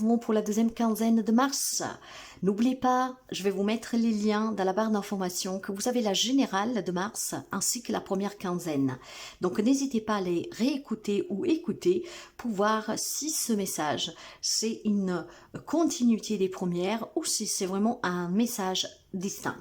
avons pour la deuxième quinzaine de mars. N'oubliez pas, je vais vous mettre les liens dans la barre d'information que vous avez la générale de mars ainsi que la première quinzaine. Donc n'hésitez pas à les réécouter ou écouter pour voir si ce message c'est une continuité des premières ou si c'est vraiment un message distinct.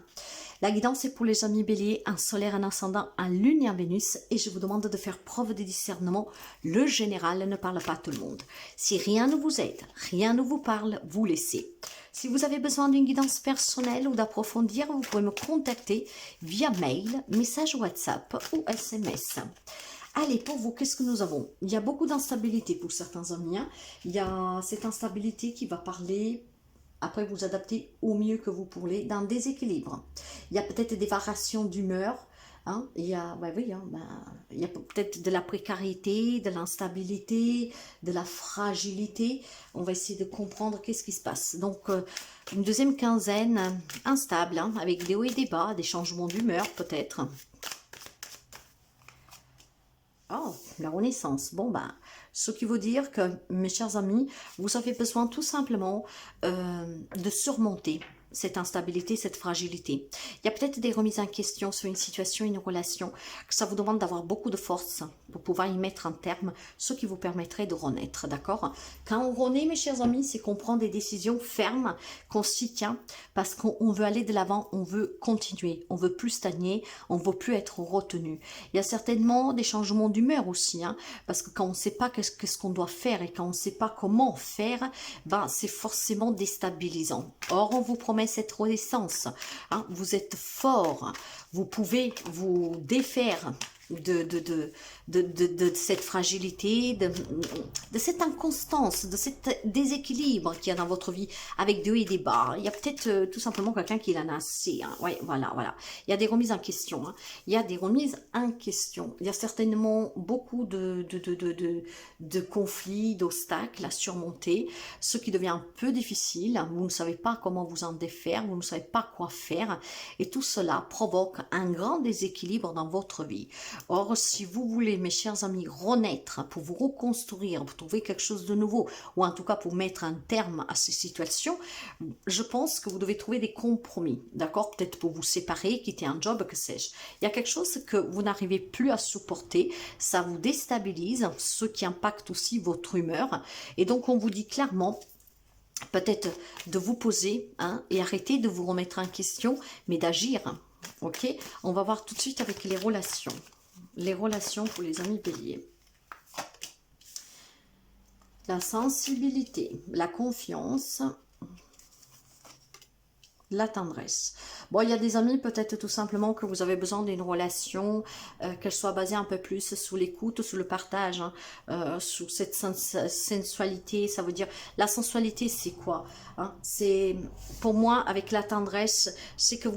La guidance est pour les amis béliers, un solaire, un ascendant, un lune et un Vénus, et je vous demande de faire preuve de discernement. Le général ne parle pas à tout le monde. Si rien ne vous aide, rien ne vous parle, vous laissez. Si vous avez besoin d'une guidance personnelle ou d'approfondir, vous pouvez me contacter via mail, message WhatsApp ou SMS. Allez, pour vous, qu'est-ce que nous avons? Il y a beaucoup d'instabilité pour certains amis. Il y a cette instabilité qui va parler... Après, vous adaptez au mieux que vous pourrez d'un déséquilibre. Il y a peut-être des variations d'humeur. Hein. Il y a, il y a peut-être de la précarité, de l'instabilité, de la fragilité. On va essayer de comprendre qu'est-ce qui se passe. Donc, une deuxième quinzaine instable, hein, avec des hauts et des bas, des changements d'humeur peut-être. Oh, la renaissance. Bon, ce qui veut dire que, mes chers amis, vous avez besoin tout simplement de surmonter cette instabilité, cette fragilité. Il y a peut-être des remises en question sur une situation, une relation, que ça vous demande d'avoir beaucoup de force pour pouvoir y mettre un terme, ce qui vous permettrait de renaître, d'accord? Quand on renaît, mes chers amis, c'est qu'on prend des décisions fermes, qu'on s'y tient, parce qu'on veut aller de l'avant, on veut continuer, on veut plus stagner, on veut plus être retenu. Il y a certainement des changements d'humeur aussi, hein, parce que quand on ne sait pas qu'est-ce qu'on doit faire et quand on ne sait pas comment faire, c'est forcément déstabilisant. Or, on vous promet cette renaissance, hein, vous êtes fort, vous pouvez vous défaire de cette fragilité, de cette inconstance, de cet déséquilibre qu'il y a dans votre vie avec des hauts et des bas. Il y a peut-être tout simplement quelqu'un qui en a assez. Hein. Ouais, voilà. Il y a des remises en question. Hein. Il y a des remises en question. Il y a certainement beaucoup de conflits, d'obstacles à surmonter, ce qui devient un peu difficile. Vous ne savez pas comment vous en défaire, vous ne savez pas quoi faire. Et tout cela provoque un grand déséquilibre dans votre vie. Or, si vous voulez, mes chers amis, renaître, pour vous reconstruire, pour trouver quelque chose de nouveau, ou en tout cas pour mettre un terme à ces situations, je pense que vous devez trouver des compromis, d'accord? Peut-être pour vous séparer, quitter un job, que sais-je. Il y a quelque chose que vous n'arrivez plus à supporter, ça vous déstabilise, ce qui impacte aussi votre humeur. Et donc, on vous dit clairement... peut-être de vous poser, hein, et arrêter de vous remettre en question, mais d'agir. Ok, on va voir tout de suite avec les relations. Les relations pour les amis béliers. La sensibilité, la confiance, la tendresse. Bon, il y a des amis peut-être tout simplement que vous avez besoin d'une relation, qu'elle soit basée un peu plus sur l'écoute, sur le partage, hein, sur cette sensualité. Ça veut dire, la sensualité c'est quoi, hein? C'est, pour moi, avec la tendresse, c'est que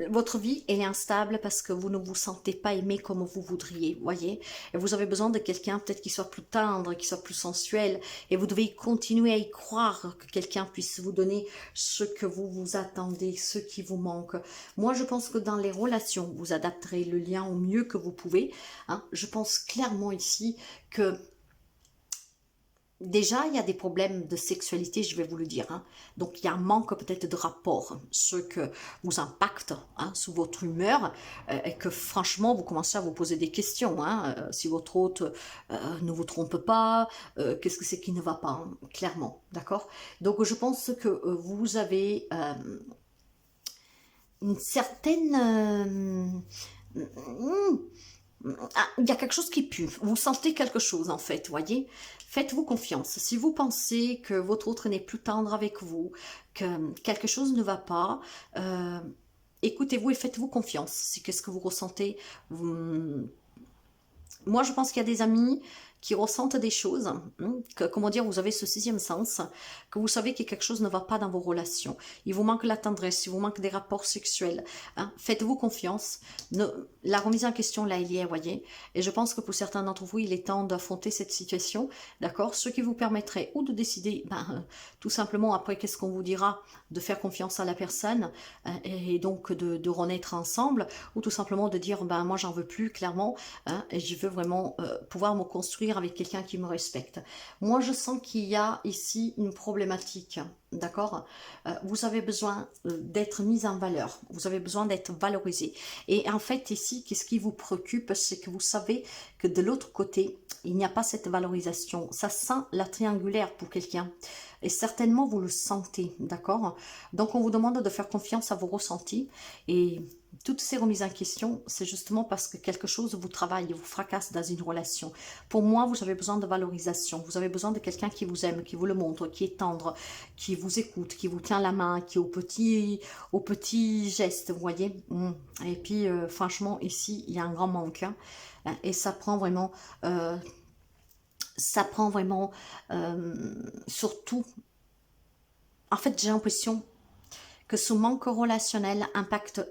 votre vie elle est instable parce que vous ne vous sentez pas aimé comme vous voudriez, voyez, et vous avez besoin de quelqu'un peut-être qui soit plus tendre, qui soit plus sensuel, et vous devez continuer à y croire que quelqu'un puisse vous donner ce que vous vous attendez, ce qui vous manque. Moi je pense que dans les relations, vous adapterez le lien au mieux que vous pouvez, hein. Je pense clairement ici que déjà, il y a des problèmes de sexualité, je vais vous le dire. Hein. Donc, il y a un manque peut-être de rapport, ce que vous impacte, hein, sous votre humeur, et que franchement, vous commencez à vous poser des questions. Hein, si votre hôte ne vous trompe pas, qu'est-ce que c'est qui ne va pas, hein, clairement, d'accord? Donc, je pense que vous avez une certaine... il y a quelque chose qui pue, vous sentez quelque chose en fait, voyez. Faites-vous confiance. Si vous pensez que votre autre n'est plus tendre avec vous, que quelque chose ne va pas, écoutez-vous et faites-vous confiance. Si qu'est-ce que vous ressentez, moi je pense qu'il y a des amis qui ressentent des choses, hein, que, comment dire, vous avez ce sixième sens, que vous savez que quelque chose ne va pas dans vos relations. Il vous manque la tendresse, il vous manque des rapports sexuels. Hein. Faites-vous confiance. La remise en question, là, il y est, voyez. Et je pense que pour certains d'entre vous, il est temps d'affronter cette situation, d'accord? Ce qui vous permettrait ou de décider, tout simplement, après, qu'est-ce qu'on vous dira, de faire confiance à la personne, et donc de renaître ensemble, ou tout simplement de dire, moi, j'en veux plus, clairement, hein, et je veux vraiment pouvoir me construire dire avec quelqu'un qui me respecte. Moi, je sens qu'il y a ici une problématique, d'accord? Vous avez besoin d'être mis en valeur, vous avez besoin d'être valorisé. Et en fait, ici, qu'est-ce qui vous préoccupe? C'est que vous savez que de l'autre côté, il n'y a pas cette valorisation. Ça sent la triangulaire pour quelqu'un. Et certainement, vous le sentez, d'accord? Donc, on vous demande de faire confiance à vos ressentis. Et toutes ces remises en question, c'est justement parce que quelque chose vous travaille, vous fracasse dans une relation. Pour moi, vous avez besoin de valorisation. Vous avez besoin de quelqu'un qui vous aime, qui vous le montre, qui est tendre, qui vous écoute, qui vous tient la main, qui est au petit geste, vous voyez. Et puis, franchement, ici, il y a un grand manque. Hein. Et ça prend vraiment... surtout, en fait, j'ai l'impression que ce manque relationnel impacte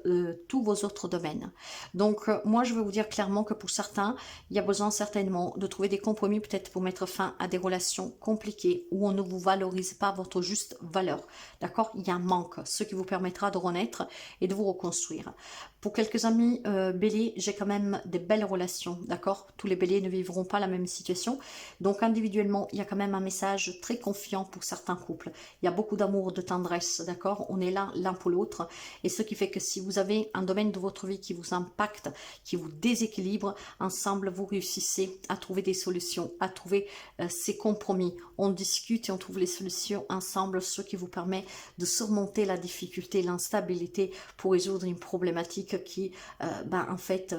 tous vos autres domaines. Donc, moi, je vais vous dire clairement que pour certains, il y a besoin certainement de trouver des compromis, peut-être pour mettre fin à des relations compliquées où on ne vous valorise pas votre juste valeur. D'accord? Il y a un manque, ce qui vous permettra de renaître et de vous reconstruire. Pour quelques amis béliers, j'ai quand même des belles relations, d'accord? Tous les béliers ne vivront pas la même situation. Donc, individuellement, il y a quand même un message très confiant pour certains couples. Il y a beaucoup d'amour, de tendresse, d'accord? On est là l'un pour l'autre, et ce qui fait que si vous avez un domaine de votre vie qui vous impacte, qui vous déséquilibre, ensemble vous réussissez à trouver des solutions, à trouver ces compromis. On discute et on trouve les solutions ensemble, ce qui vous permet de surmonter la difficulté, l'instabilité pour résoudre une problématique qui, en fait,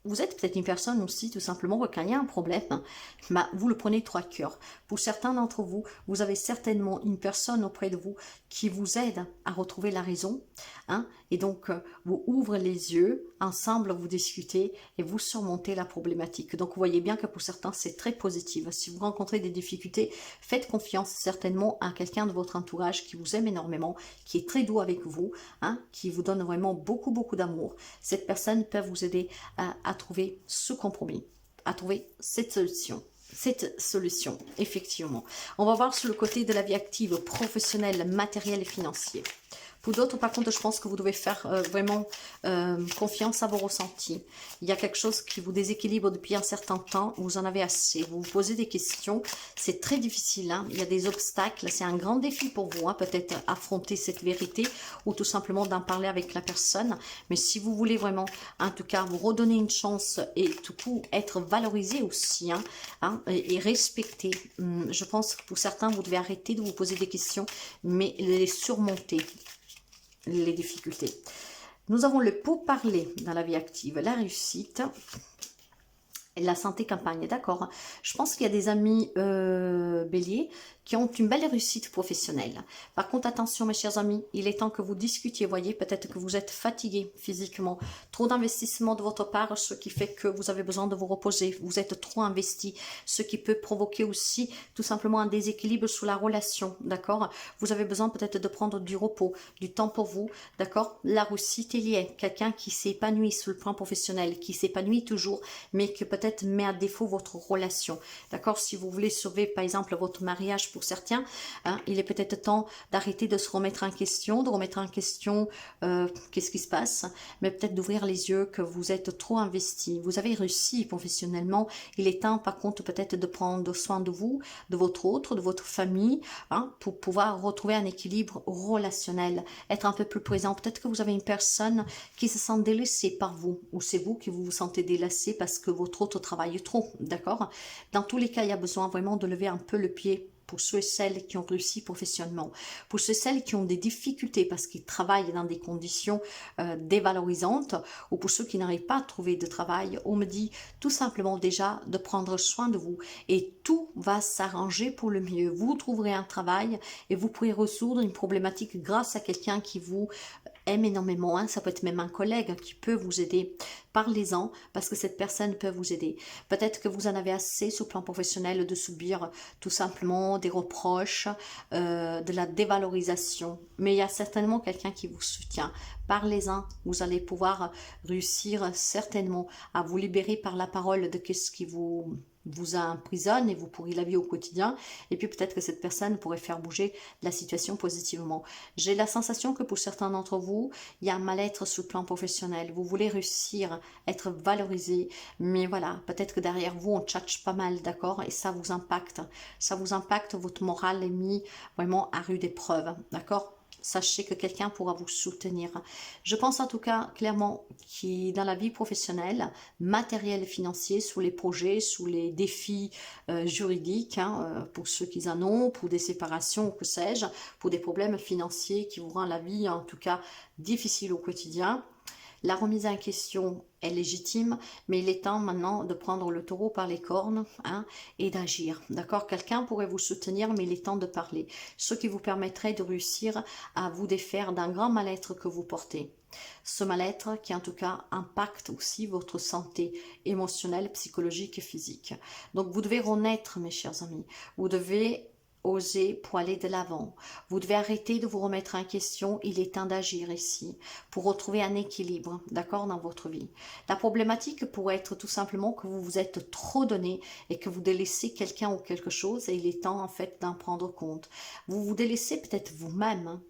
vous êtes peut-être une personne aussi, tout simplement, quand il y a un problème, vous le prenez trois cœurs. Pour certains d'entre vous, vous avez certainement une personne auprès de vous qui vous aide à retrouver la raison. Hein, et donc, vous ouvrez les yeux, ensemble, vous discutez et vous surmontez la problématique. Donc, vous voyez bien que pour certains, c'est très positif. Si vous rencontrez des difficultés, faites confiance certainement à quelqu'un de votre entourage qui vous aime énormément, qui est très doux avec vous, hein, qui vous donne vraiment beaucoup, beaucoup d'amour. Cette personne peut vous aider à trouver ce compromis, à trouver cette solution, effectivement. On va voir sur le côté de la vie active, professionnelle, matérielle et financière. Pour d'autres, par contre, je pense que vous devez faire vraiment confiance à vos ressentis. Il y a quelque chose qui vous déséquilibre depuis un certain temps, vous en avez assez. Vous vous posez des questions, c'est très difficile, hein. Il y a des obstacles, c'est un grand défi pour vous, hein, peut-être affronter cette vérité ou tout simplement d'en parler avec la personne. Mais si vous voulez vraiment, en tout cas, vous redonner une chance et tout coup être valorisé aussi, et respecté, je pense que pour certains, vous devez arrêter de vous poser des questions, mais les surmonter. Les difficultés. Nous avons le pourparler dans la vie active, la réussite et la santé campagne, d'accord. Je pense qu'il y a des amis béliers qui ont une belle réussite professionnelle. Par contre, attention mes chers amis, il est temps que vous discutiez, voyez, peut-être que vous êtes fatigué physiquement, trop d'investissement de votre part, ce qui fait que vous avez besoin de vous reposer, vous êtes trop investi, ce qui peut provoquer aussi tout simplement un déséquilibre sur la relation, d'accord. Vous avez besoin peut-être de prendre du repos, du temps pour vous, d'accord. La réussite est liée, quelqu'un qui s'épanouit sur le plan professionnel, qui s'épanouit toujours, mais que peut-être met à défaut votre relation, d'accord. Si vous voulez sauver par exemple votre mariage pour certains, hein, il est peut-être temps d'arrêter de se remettre en question, qu'est-ce qui se passe, mais peut-être d'ouvrir les yeux que vous êtes trop investi, vous avez réussi professionnellement, il est temps par contre peut-être de prendre soin de vous, de votre famille, hein, pour pouvoir retrouver un équilibre relationnel, être un peu plus présent. Peut-être que vous avez une personne qui se sent délaissée par vous, ou c'est vous qui vous sentez délaissé parce que votre autre travaille trop, d'accord. Dans tous les cas, il y a besoin vraiment de lever un peu le pied pour ceux et celles qui ont réussi professionnellement, pour ceux et celles qui ont des difficultés parce qu'ils travaillent dans des conditions dévalorisantes, ou pour ceux qui n'arrivent pas à trouver de travail. On me dit tout simplement déjà de prendre soin de vous et tout va s'arranger pour le mieux. Vous trouverez un travail et vous pourrez résoudre une problématique grâce à quelqu'un qui vous aime énormément, hein. Ça peut être même un collègue qui peut vous aider. Parlez-en parce que cette personne peut vous aider. Peut-être que vous en avez assez sur le plan professionnel de subir tout simplement des reproches, de la dévalorisation. Mais il y a certainement quelqu'un qui vous soutient. Parlez-en, vous allez pouvoir réussir certainement à vous libérer par la parole de ce qui vous vous emprisonne et vous pourrit la vie au quotidien. Et puis peut-être que cette personne pourrait faire bouger la situation positivement. J'ai la sensation que pour certains d'entre vous, il y a un mal-être sur le plan professionnel. Vous voulez réussir, être valorisé, mais voilà, peut-être que derrière vous, on tchatche pas mal, d'accord? Et ça vous impacte. Ça vous impacte, votre morale est mis vraiment à rude épreuve, d'accord? Sachez que quelqu'un pourra vous soutenir. Je pense en tout cas clairement que dans la vie professionnelle, matérielle et financier, sous les projets, sous les défis juridiques, pour ceux qui en ont, pour des séparations, que sais-je, pour des problèmes financiers qui vous rendent la vie en tout cas difficile au quotidien. La remise en question est légitime, mais il est temps maintenant de prendre le taureau par les cornes et d'agir. D'accord? Quelqu'un pourrait vous soutenir, mais il est temps de parler. Ce qui vous permettrait de réussir à vous défaire d'un grand mal-être que vous portez. Ce mal-être qui en tout cas impacte aussi votre santé émotionnelle, psychologique et physique. Donc vous devez renaître, mes chers amis. Vous devez oser pour aller de l'avant. Vous devez arrêter de vous remettre en question. Il est temps d'agir ici pour retrouver un équilibre, d'accord, dans votre vie. La problématique pourrait être tout simplement que vous vous êtes trop donné et que vous délaissez quelqu'un ou quelque chose et il est temps en fait d'en prendre compte. Vous vous délaissez peut-être vous-même.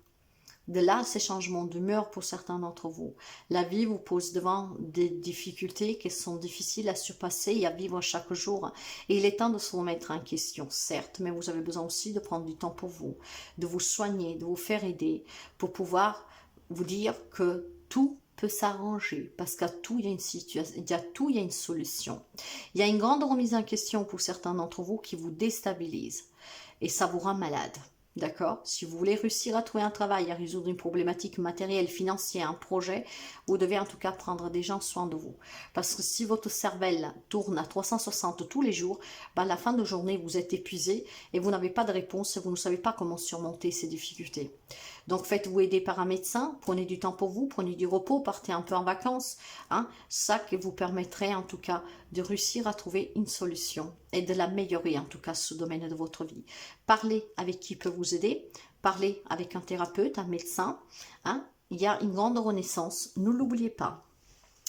De là, ces changements d'humeur pour certains d'entre vous. La vie vous pose devant des difficultés qui sont difficiles à surpasser et à vivre chaque jour. Et il est temps de se remettre en question, certes, mais vous avez besoin aussi de prendre du temps pour vous, de vous soigner, de vous faire aider, pour pouvoir vous dire que tout peut s'arranger, parce qu'à tout, il y a une situation, il y a tout, il y a une solution. Il y a une grande remise en question pour certains d'entre vous qui vous déstabilise et ça vous rend malade. D'accord? Si vous voulez réussir à trouver un travail, à résoudre une problématique matérielle, financière, un projet, vous devez en tout cas prendre des gens soin de vous. Parce que si votre cervelle tourne à 360 tous les jours, à la fin de journée, vous êtes épuisé et vous n'avez pas de réponse et vous ne savez pas comment surmonter ces difficultés. Donc faites-vous aider par un médecin, prenez du temps pour vous, prenez du repos, partez un peu en vacances. Ça qui vous permettrait en tout cas de réussir à trouver une solution et de l'améliorer en tout cas ce domaine de votre vie. Parlez avec qui peut vous aider, parlez avec un thérapeute, un médecin. Il y a une grande renaissance, ne l'oubliez pas.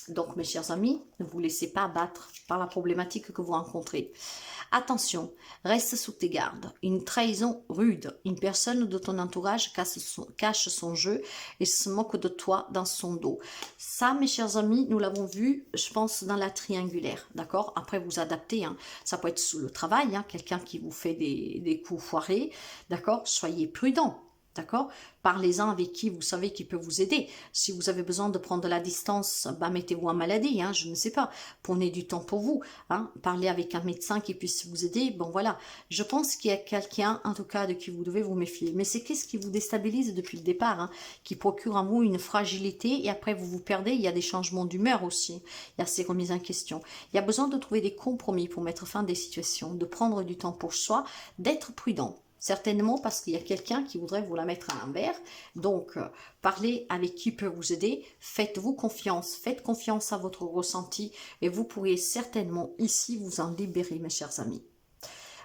Donc, mes chers amis, ne vous laissez pas abattre par la problématique que vous rencontrez. Attention, reste sous tes gardes. Une trahison rude, une personne de ton entourage cache son jeu et se moque de toi dans son dos. Ça, mes chers amis, nous l'avons vu, je pense, dans la triangulaire. D'accord? Après, vous adaptez. Ça peut être sous le travail, quelqu'un qui vous fait des coups foirés. D'accord? Soyez prudents. D'accord? Parlez-en avec qui vous savez qui peut vous aider. Si vous avez besoin de prendre de la distance, mettez-vous en maladie, je ne sais pas. Prenez du temps pour vous. Parlez avec un médecin qui puisse vous aider. Bon, voilà. Je pense qu'il y a quelqu'un, en tout cas, de qui vous devez vous méfier. Mais c'est qu'est-ce qui vous déstabilise depuis le départ, qui procure en vous une fragilité et après vous vous perdez. Il y a des changements d'humeur aussi. Il y a ces remises en question. Il y a besoin de trouver des compromis pour mettre fin à des situations, de prendre du temps pour soi, d'être prudent. Certainement parce qu'il y a quelqu'un qui voudrait vous la mettre à l'envers. Donc, parlez avec qui peut vous aider. Faites-vous confiance. Faites confiance à votre ressenti. Et vous pourriez certainement ici vous en libérer, mes chers amis.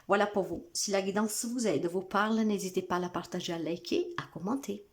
Voilà pour vous. Si la guidance vous aide, vous parle, n'hésitez pas à la partager, à liker, à commenter.